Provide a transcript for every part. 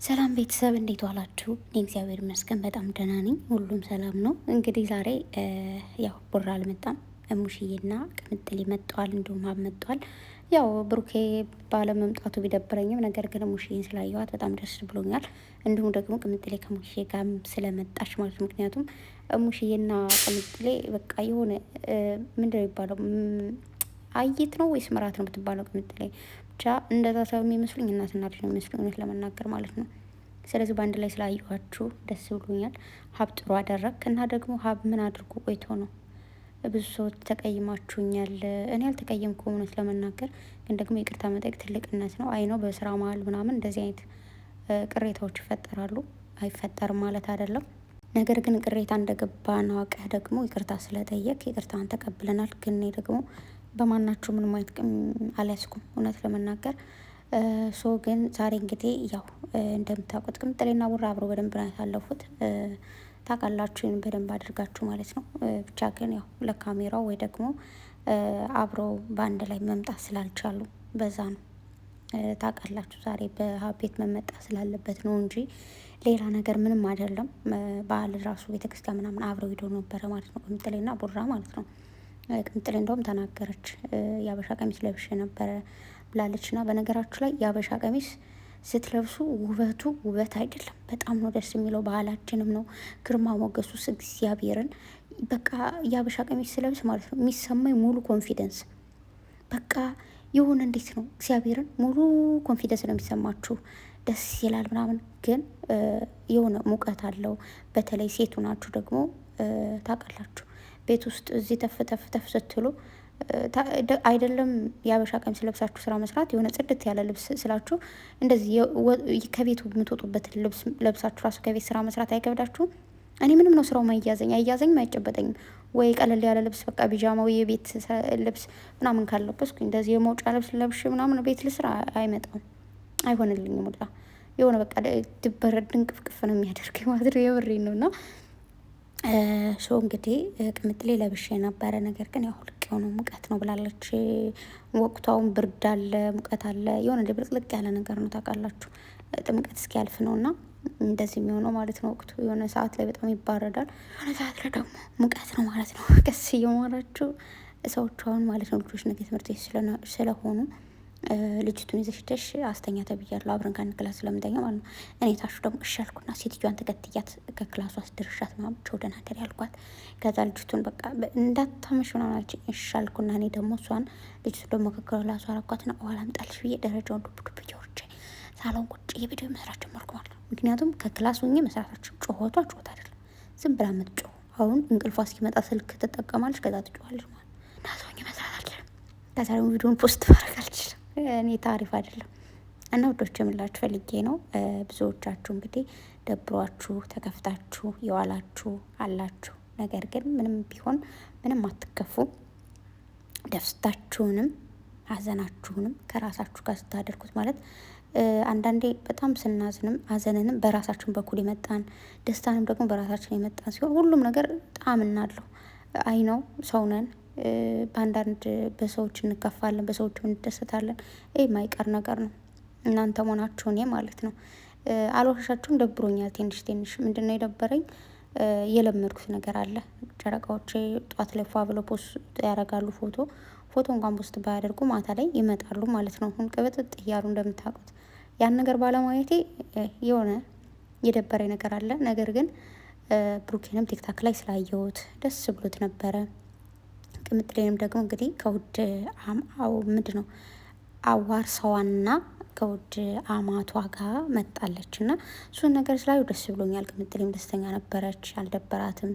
ሰላም ቤተሰብ እንዴት ዋላችሁ? እኔ እግዚአብሔር ይመስገን በጣም ደህና ነኝ። ሁሉም ሰላም ነው። እንግዲህ ዛሬ ያው ቡራ አልመጣም፣ ሙሽዬና ቅምጥሌ መጥተዋል፣ እንዲሁም ሀብ መጥተዋል። ያው ብሩኬ ባለመምጣቱ ቢደብረኝም ነገር ግን ሙሽዬን ስላየዋት በጣም ደስ ብሎኛል። እንዲሁም ደግሞ ቅምጥሌ ከሙሽዬ ጋር ስለመጣች ማለት ምክንያቱም ሙሽዬና ቅምጥሌ በቃ የሆነ ምንድን ነው የሚባለው አይት ነው ወይስ ምራት ነው የምትባለው ቅምጥሌ ብቻ እንደዛ ሰው የሚመስሉኝ እናትና ልጅ ነው የሚመስሉኝ እውነት ለመናገር ማለት ነው። ስለዚህ በአንድ ላይ ስላየኋችሁ ደስ ብሎኛል። ሀብ ጥሩ አደረግ እና ደግሞ ሀብ ምን አድርጎ ቆይቶ ነው? ብዙ ሰዎች ተቀይማችሁኛል። እኔ አልተቀየምኩም እውነት ለመናገር ግን ደግሞ ይቅርታ መጠየቅ ትልቅነት ነው። አይ ነው በስራ መሀል ምናምን እንደዚህ አይነት ቅሬታዎች ይፈጠራሉ። አይፈጠርም ማለት አይደለም። ነገር ግን ቅሬታ እንደገባ ነው አውቀህ ደግሞ ይቅርታ ስለጠየቅ ይቅርታን ተቀብለናል። ግን እኔ ደግሞ በማናችሁ ምንም አይነት አልያዝኩም እውነት ለመናገር ሶ ግን ዛሬ እንግዲህ ያው እንደምታውቁት ቅምጥሌና ቡራ አብሮ በደንብ ነው ያሳለፉት። ታውቃላችሁ ይህን በደንብ አድርጋችሁ ማለት ነው። ብቻ ግን ያው ለካሜራው ወይ ደግሞ አብሮ በአንድ ላይ መምጣት ስላልቻሉ በዛ ነው። ታውቃላችሁ ዛሬ በሀብ ቤት መመጣት ስላለበት ነው እንጂ ሌላ ነገር ምንም አይደለም። በዓል ራሱ ቤተክርስቲያን ምናምን አብረው ሄደው ነበረ ማለት ነው ቅምጥሌና ቡራ ማለት ነው። ቅምጥሌ እንደውም ተናገረች የአበሻ ቀሚስ ለብሼ ነበረ ብላለች። እና በነገራችሁ ላይ የአበሻ ቀሚስ ስትለብሱ ውበቱ ውበት አይደለም፣ በጣም ነው ደስ የሚለው። ባህላችንም ነው፣ ግርማ ሞገሱስ እግዚአብሔርን በቃ የአበሻ ቀሚስ ስለብስ ማለት ነው የሚሰማኝ ሙሉ ኮንፊደንስ በቃ የሆነ እንዴት ነው እግዚአብሔርን ሙሉ ኮንፊደንስ ነው የሚሰማችሁ፣ ደስ ይላል ምናምን። ግን የሆነ ሙቀት አለው። በተለይ ሴቱ ናችሁ ደግሞ ታውቃላችሁ ቤት ውስጥ እዚህ ተፍ ተፍ ተፍ ስትሉ አይደለም የአበሻ ቀሚስ ለብሳችሁ ስራ መስራት የሆነ ጽድት ያለ ልብስ ስላችሁ እንደዚህ ከቤቱ የምትወጡበት ልብስ ለብሳችሁ ራሱ ከቤት ስራ መስራት አይከብዳችሁም? እኔ ምንም ነው ስራው ማያዘኝ አይያዘኝም አይጨበጠኝም። ወይ ቀለል ያለ ልብስ በቃ ቢጃማ ወይ የቤት ልብስ ምናምን ካለበስኩኝ እንደዚህ የመውጫ ልብስ ለብሽ ምናምን ቤት ልስራ አይመጣም፣ አይሆንልኝም። ሁላ የሆነ በቃ ድበረድ ድንቅፍቅፍ ነው የሚያደርገኝ ማለት ነው። የምሬን ነው። እና ሶ እንግዲህ ቅምጥሌ ለብሼ ነበረ። ነገር ግን ያው ልቅ የሆነ ሙቀት ነው ብላለች። ወቅቷውን ብርድ አለ፣ ሙቀት አለ፣ የሆነ ድብልቅልቅ ያለ ነገር ነው ታውቃላችሁ። ጥምቀት እስኪያልፍ ነው እና እንደዚህ የሚሆነው ማለት ነው። ወቅቱ የሆነ ሰዓት ላይ በጣም ይባረዳል፣ የሆነ ሰዓት ላይ ደግሞ ሙቀት ነው ማለት ነው። ቀስ እየማራችሁ ሰዎቹ አሁን ማለት ነው ልጆች ነገ ትምህርት ቤት ስለሆኑ ልጅቱን ይዘሽ ሄደሽ አስተኛ ተብያለሁ። አብረን ከአንድ ክላስ ስለምንተኛ ማለት ነው። እኔ ታሹ ደግሞ እሻልኩና ሴትዮዋን ተከትያት ከክላሱ አስደርሻት ምናምን ወደ ናገር ያልኳት። ከዛ ልጅቱን በቃ እንዳታመሽ ምናምን አለችኝ። እሻልኩና እኔ ደግሞ እሷን ልጅቱ ደግሞ ከክላሱ አረኳትና በኋላ ምጣልሽ ብዬ ደረጃውን ዱብ ዱብ እያወርቼ ሳሎን ቁጭ የቪዲዮ መስራት ጀመርኩ ማለት ነው። ምክንያቱም ከክላሱ ሆኜ መስራታችን ጮኸቷ ጮኸት አይደለም፣ ዝም ብላ የምትጮኸው አሁን እንቅልፏ እስኪመጣ ስልክ ትጠቀማለች፣ ከዛ ትጮኻለች ማለት ነው። እና ሰው ሆኜ መስራት አልችልም። ከዛ ደግሞ ቪዲዮን ፖስት ማድረግ አልችልም። እኔ ታሪፍ አይደለም። እና ውዶች የምላችሁ ፈልጌ ነው። ብዙዎቻችሁ እንግዲህ ደብሯችሁ ተከፍታችሁ የዋላችሁ አላችሁ። ነገር ግን ምንም ቢሆን ምንም አትከፉ። ደስታችሁንም ሀዘናችሁንም ከራሳችሁ ጋር ስታደርጉት ማለት አንዳንዴ በጣም ስናዝንም ሀዘንንም በራሳችን በኩል የመጣን ደስታንም ደግሞ በራሳችን የመጣን ሲሆን ሁሉም ነገር ጣዕም እናለው። አይ ነው ሰው ነን። በአንዳንድ በሰዎች እንከፋለን፣ በሰዎች እንደሰታለን። ይህ የማይቀር ነገር ነው። እናንተ መሆናችሁ እኔ ማለት ነው። አልዋሻችሁም፣ ደብሮኛል። ትንሽ ምንድን ነው የደበረኝ? የለመድኩት ነገር አለ። ጨረቃዎቼ ጠዋት ላይ ፏ ብለው ፖስት ያደርጋሉ ፎቶ እንኳን ፖስት ባያደርጉ ማታ ላይ ይመጣሉ ማለት ነው። አሁን ቅብጥጥ እያሉ እንደምታውቁት ያን ነገር ባለማየቴ የሆነ የደበረኝ ነገር አለ። ነገር ግን ብሩኬንም ቲክታክ ላይ ስላየሁት ደስ ብሎት ነበረ። ቅምጥሌንም ደግሞ እንግዲህ ከውድ ምንድን ነው አዋርሰዋና ከውድ አማቷ ጋር መጣለች እና እሱን ነገር ስላዩ ደስ ብሎኛል። ቅምጥሌም ደስተኛ ነበረች፣ አልደበራትም።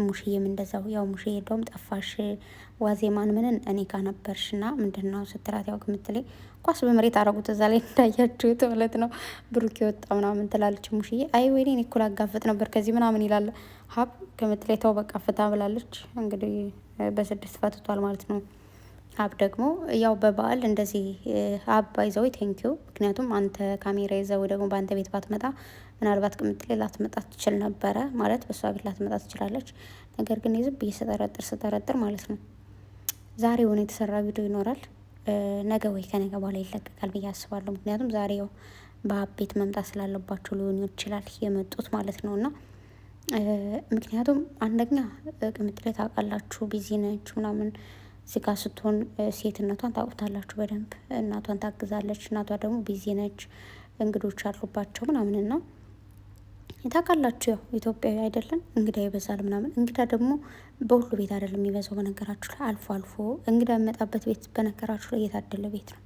ሙሽዬም እንደዛው። ያው ሙሽዬ እንደውም ጠፋሽ ዋዜማን ምንን እኔ ጋር ነበርሽ እና ምንድን ነው ስትላት፣ ያው ቅምጥሌ ኳስ በመሬት አረጉት እዛ ላይ እንዳያችሁት ማለት ነው። ብሩክ የወጣ ምናምን ትላለች ሙሽዬ። አይ ወይኔ እኔ እኮ ላጋፍጥ ነበር ከዚህ ምናምን ይላል ሀብ። ቅምጥሌ ተው በቃ ፍታ ብላለች። እንግዲህ በስድስት ፈትቷል ማለት ነው። ሀብ ደግሞ ያው በበዓል እንደዚህ ሀብ ባይዘው ቴንኪው። ምክንያቱም አንተ ካሜራ ይዘው ደግሞ በአንተ ቤት ባትመጣ ምናልባት ቅምጥሌ ላትመጣ ትችል ነበረ ማለት በእሷ ቤት ላትመጣ ትችላለች። ነገር ግን ዝም ብዬ ስጠረጥር ማለት ነው ዛሬ የሆነ የተሰራ ቪዲዮ ይኖራል። ነገ ወይ ከነገ በኋላ ይለቀቃል ብዬ አስባለሁ። ምክንያቱም ዛሬ ያው በአብ ቤት መምጣት ስላለባቸው ሊሆን ይችላል የመጡት ማለት ነው። እና ምክንያቱም አንደኛ ቅምጥሌ ታውቃላችሁ ቢዚ ነች ምናምን እዚህ ጋር ስትሆን ሴትነቷን ታውቁታላችሁ በደንብ እናቷን ታግዛለች። እናቷ ደግሞ ቢዚ ነች፣ እንግዶች አሉባቸው ምናምንና ታውቃላችሁ ያው ኢትዮጵያዊ አይደለም እንግዳ ይበዛል ምናምን። እንግዳ ደግሞ በሁሉ ቤት አይደለም የሚበዛው በነገራችሁ ላይ አልፎ አልፎ እንግዳ የሚመጣበት ቤት በነገራችሁ ላይ የታደለ ቤት ነው።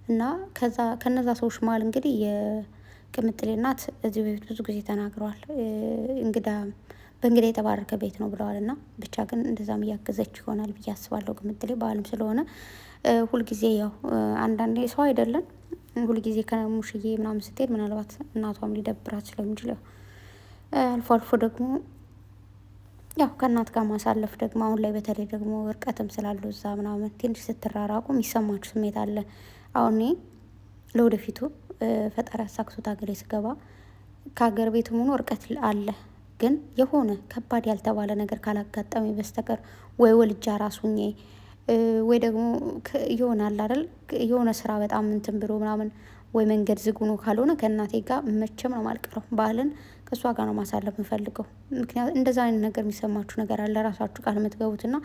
እና ከነዛ ሰዎች መሀል እንግዲህ የቅምጥሌ እናት እዚህ በፊት ብዙ ጊዜ ተናግረዋል። በእንግዳ የተባረከ ቤት ነው ብለዋል። እና ብቻ ግን እንደዛም እያገዘች ይሆናል ብዬ አስባለሁ። ቅምጥሌ በዓልም ስለሆነ ሁልጊዜ ያው አንዳንዴ ሰው አይደለም ሁልጊዜ ከሙሽዬ ምናምን ስትሄድ ምናልባት እናቷም ሊደብራት ስለሚችል ያው አልፎ አልፎ ደግሞ ያው ከእናት ጋር ማሳለፍ ደግሞ አሁን ላይ በተለይ ደግሞ እርቀትም ስላለው እዛ ምናምን ትንሽ ስትራራቁ የሚሰማችሁ ስሜት አለ። አሁን እኔ ለወደፊቱ ፈጣሪ አሳክቶት ሀገሬ ስገባ ከሀገር ቤት ሆኖ እርቀት አለ፣ ግን የሆነ ከባድ ያልተባለ ነገር ካላጋጠመኝ በስተቀር ወይ ወልጃ ራሱኜ ወይ ደግሞ ይሆናል አይደል የሆነ ስራ በጣም እንትን ብሎ ምናምን ወይ መንገድ ዝግ ሆኖ ካልሆነ ከእናቴ ጋር መቼም ነው የማልቀረው። ባህልን ከእሷ ጋር ነው ማሳለፍ የምፈልገው። ምክንያቱም እንደዛ አይነት ነገር የሚሰማችሁ ነገር አለ ራሳችሁ ቃል የምትገቡትና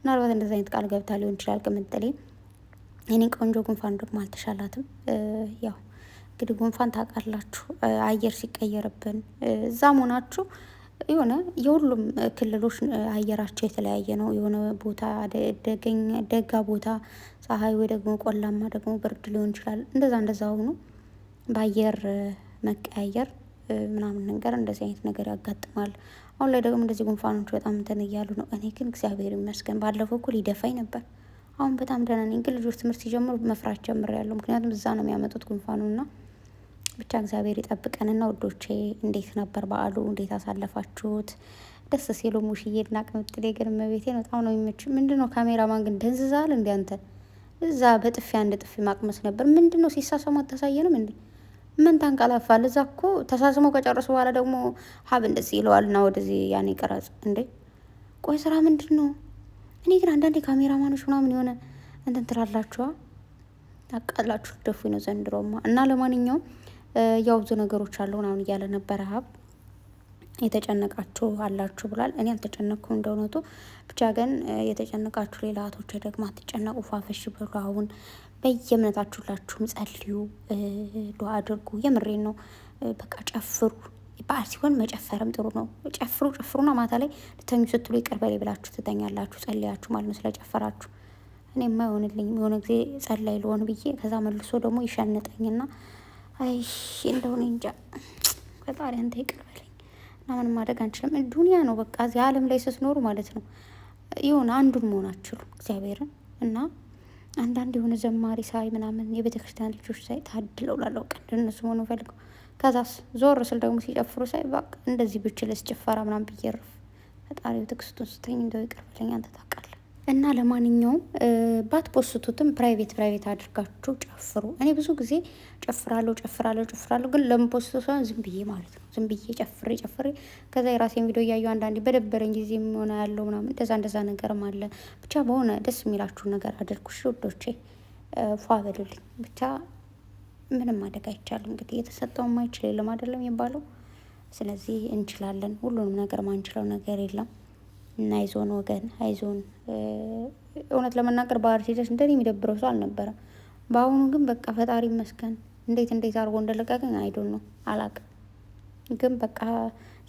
ምናልባት እንደዛ አይነት ቃል ገብታ ሊሆን ይችላል ቅምጥሌ። እኔ ቆንጆ ጉንፋን ደግሞ አልተሻላትም። ያው እንግዲህ ጉንፋን ታውቃላችሁ አየር ሲቀየርብን እዛም ሆናችሁ የሆነ የሁሉም ክልሎች አየራቸው የተለያየ ነው። የሆነ ቦታ ደጋ ቦታ ፀሐይ ወይ ደግሞ ቆላማ ደግሞ ብርድ ሊሆን ይችላል። እንደዛ ሆኖ በአየር መቀያየር ምናምን ነገር እንደዚህ አይነት ነገር ያጋጥማል። አሁን ላይ ደግሞ እንደዚህ ጉንፋኖች በጣም እንትን እያሉ ነው። እኔ ግን እግዚአብሔር ይመስገን ባለፈው እኮ ሊደፋኝ ነበር። አሁን በጣም ደህና ነኝ። ግን ልጆች ትምህርት ሲጀምሩ መፍራት ጀምሬያለሁ። ምክንያቱም እዛ ነው የሚያመጡት ጉንፋኑና ብቻ እግዚአብሔር ይጠብቀንና ውዶቼ፣ እንዴት ነበር በዓሉ? እንዴት አሳለፋችሁት? ደስ ሲሉ ሙሽዬና ቅምጥሌ ግን እመቤቴን በጣም ነው የሚመች። ምንድነው ካሜራማን ግን ደንዝዛል እንዴ አንተ? እዛ በጥፊ አንድ ጥፊ ማቅመስ ነበር። ምንድነው ሲሳሰሙ አታሳየንም እንዴ? ምን ታንቀላፋል? እዛ እኮ ተሳስመው ከጨረሱ በኋላ ደግሞ ሀብ እንደዚህ ይለዋልና ወደዚህ ያኔ ቀረጽ እንዴ። ቆይ ስራ ምንድን ነው? እኔ ግን አንዳንዴ ካሜራማኖች ምናምን የሆነ እንትን ትላላችኋ ታቃላችሁ ደፉ ነው ዘንድሮማ። እና ለማንኛውም ያው ብዙ ነገሮች አሉ ምናምን እያለ ነበረ ሀብ። የተጨነቃችሁ አላችሁ ብሏል። እኔ አልተጨነቅኩም እንደእውነቱ። ብቻ ግን የተጨነቃችሁ ሌላ እህቶች ደግሞ አትጨነቁ፣ ፋፈሽ ብሎ አሁን በየእምነታችሁ ሁላችሁም ጸልዩ፣ ዱዓ አድርጉ። የምሬን ነው። በቃ ጨፍሩ። በዓል ሲሆን መጨፈርም ጥሩ ነው። ጨፍሩና ማታ ላይ ልተኙ ስትሉ ይቅር በሌ ብላችሁ ትተኛላችሁ፣ ጸልያችሁ ማለት ነው ስለጨፈራችሁ። እኔማ አይሆንልኝም የሆነ ጊዜ ጸላይ ልሆን ብዬ ከዛ መልሶ ደግሞ ይሸንጠኝና አይ እንደሆነ እንጃ። ፈጣሪ አንተ ይቅር በለኝ እና ምንም ማድረግ አንችልም። ዱንያ ነው በቃ። እዚህ ዓለም ላይ ስትኖሩ ማለት ነው የሆነ አንዱን መሆን አትችሉም እግዚአብሔርን። እና አንዳንድ የሆነ ዘማሪ ሳይ ምናምን የቤተክርስቲያን ልጆች ሳይ ታድለው ላለው ቀን እነሱ መሆኑ ፈልገው ከዛስ ዞር ስል ደግሞ ሲጨፍሩ ሳይ በቃ እንደዚህ ብችልስ ጭፈራ ምናምን ብዬርፍ ፈጣሪው ትዕግስቱን ስጠኝ እንደው ይቅር በለኝ አንተ ታውቃለህ። እና ለማንኛውም ባትፖስቱትም ፕራይቬት አድርጋችሁ ጨፍሩ። እኔ ብዙ ጊዜ ጨፍራለሁ ግን ለምፖስቱ ሳይሆን ዝም ብዬ ማለት ነው። ዝም ብዬ ጨፍሬ ከዛ የራሴን ቪዲዮ እያየሁ አንዳንዴ በደበረኝ ጊዜ የሚሆነ ያለው ምናምን እንደዛ ነገርም አለ። ብቻ በሆነ ደስ የሚላችሁን ነገር አድርጉ ውዶቼ፣ ፏ በሉልኝ። ብቻ ምንም ማድረግ አይቻልም። እንግዲህ የተሰጠውን ማይችል የለም አይደለም የሚባለው። ስለዚህ እንችላለን። ሁሉንም ነገር ማንችለው ነገር የለም። እና አይዞን ወገን አይዞን። እውነት ለመናገር ባህር ሲደርስ እንደኔ የሚደብረው ሰው አልነበረም። በአሁኑ ግን በቃ ፈጣሪ ይመስገን እንዴት አድርጎ እንደለቀቀኝ አይዶን ነው አላቅም። ግን በቃ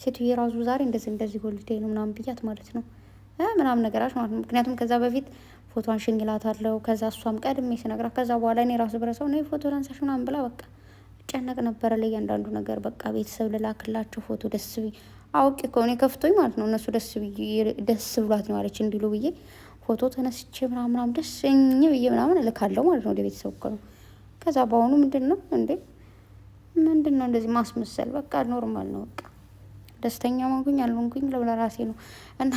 ሴትዬ ራሱ ዛሬ እንደዚህ ሆሊዴ ነው ምናምን ብያት ማለት ነው ምናምን ነገራች ማለት ነው። ምክንያቱም ከዛ በፊት ፎቶን ሽኝላት አለው። ከዛ እሷም ቀድሜ ስነግራት ከዛ በኋላ እኔ ራሱ ብረሰው ነው ፎቶ ላንሳሽ ምናምን ብላ በቃ ጨነቅ ነበረ ለእያንዳንዱ ነገር። በቃ ቤተሰብ ልላክላቸው ፎቶ ደስ አውቄ ከሆነ ከፍቶኝ ማለት ነው እነሱ ደስ ብሏት ነው አለች እንዲሉ ብዬ ፎቶ ተነስቼ ምናምን ደስ ብዬ ምናምን እልካለሁ ማለት ነው ወደ ቤተሰብ እኮ ነው። ከዛ በአሁኑ ምንድን ነው እንደዚህ ማስመሰል? በቃ ኖርማል ነው። በቃ ደስተኛ ሆንኩኝ አልሆንኩኝ ለራሴ ነው። እና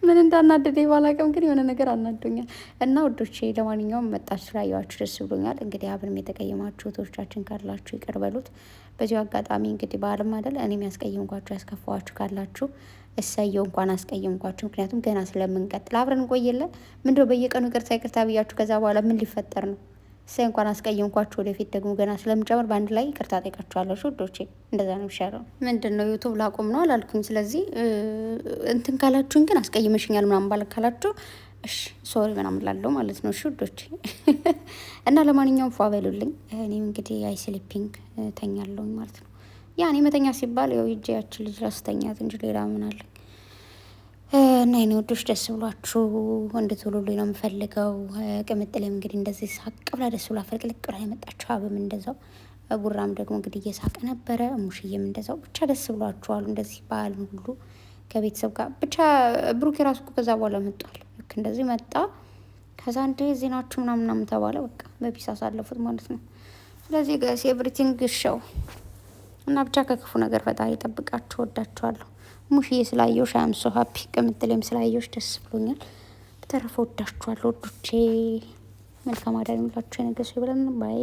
ምን እንዳናደደኝ ባላውቅም ግን የሆነ ነገር አናዶኛል። እና ውዶቼ ለማንኛውም መጣችሁ ስላየኋችሁ ደስ ብሎኛል። እንግዲህ አብንም የተቀየማችሁ እህቶቻችን ካላችሁ ይቅር በሉት። በዚሁ አጋጣሚ እንግዲህ በዓልም አይደል እኔም ያስቀየምኳችሁ ያስከፋዋችሁ ካላችሁ እሰየው፣ እንኳን አስቀየምኳችሁ። ምክንያቱም ገና ስለምንቀጥል አብረን እንቆየለን። ምንድነው በየቀኑ ይቅርታ ብያችሁ ከዛ በኋላ ምን ሊፈጠር ነው? እሰይ እንኳን አስቀየምኳችሁ። ወደፊት ደግሞ ገና ስለምጨምር በአንድ ላይ ይቅርታ ጠይቃችኋለሁ ውዶቼ። እንደዛ ነው የሚሻለው። ምንድን ነው ዩቱብ ላቁም ነው አላልኩኝ። ስለዚህ እንትን ካላችሁን ግን አስቀይመሽኛል ምናምን ባለ ካላችሁ እሺ ሶሪ ምናምን ላለው ማለት ነው። እሺ ውዶቼ እና ለማንኛውም ፏ በሉልኝ። እኔም እንግዲህ አይ ስሊፒንግ ተኛለሁኝ ማለት ነው። ያኔ መተኛ ሲባል ያው ሂጅ ያችን ልጅ ላስተኛት እንጂ ሌላ ምን አለኝ። እና የኔ ወዶች ደስ ብሏችሁ እንድትውሉልኝ ነው የምፈልገው። ቅምጥሌም እንግዲህ እንደዚህ ሳቅ ብላ ደስ ብላ ፍልቅልቅ ብላ የመጣችሁ አብም እንደዛው፣ ቡራም ደግሞ እንግዲህ እየሳቀ ነበረ። ሙሽዬም እንደዛው ብቻ ደስ ብሏችኋል። እንደዚህ በዓልን ሁሉ ከቤተሰብ ጋር ብቻ። ብሩክ የራሱ እኮ ከዛ በኋላ መጧል። ልክ እንደዚህ መጣ። ከዛ እንደ ዜናችሁ ምናምናም ተባለ። በቃ በፒስ አሳለፉት ማለት ነው። ስለዚህ ጋይስ ኤቭሪቲንግ ሾው እና ብቻ ከክፉ ነገር ፈጣሪ ይጠብቃችሁ። ወዳችኋለሁ። ሙሽዬ ስላየሁሽ አም ሶ ሀፒ። ቅምጥሌም ስላየሁሽ ደስ ብሎኛል። በተረፈ ወዳችኋለሁ ወዶቼ። መልካም አዳር ይሁንላችሁ። የነገ ሰው ይበለን። ባይ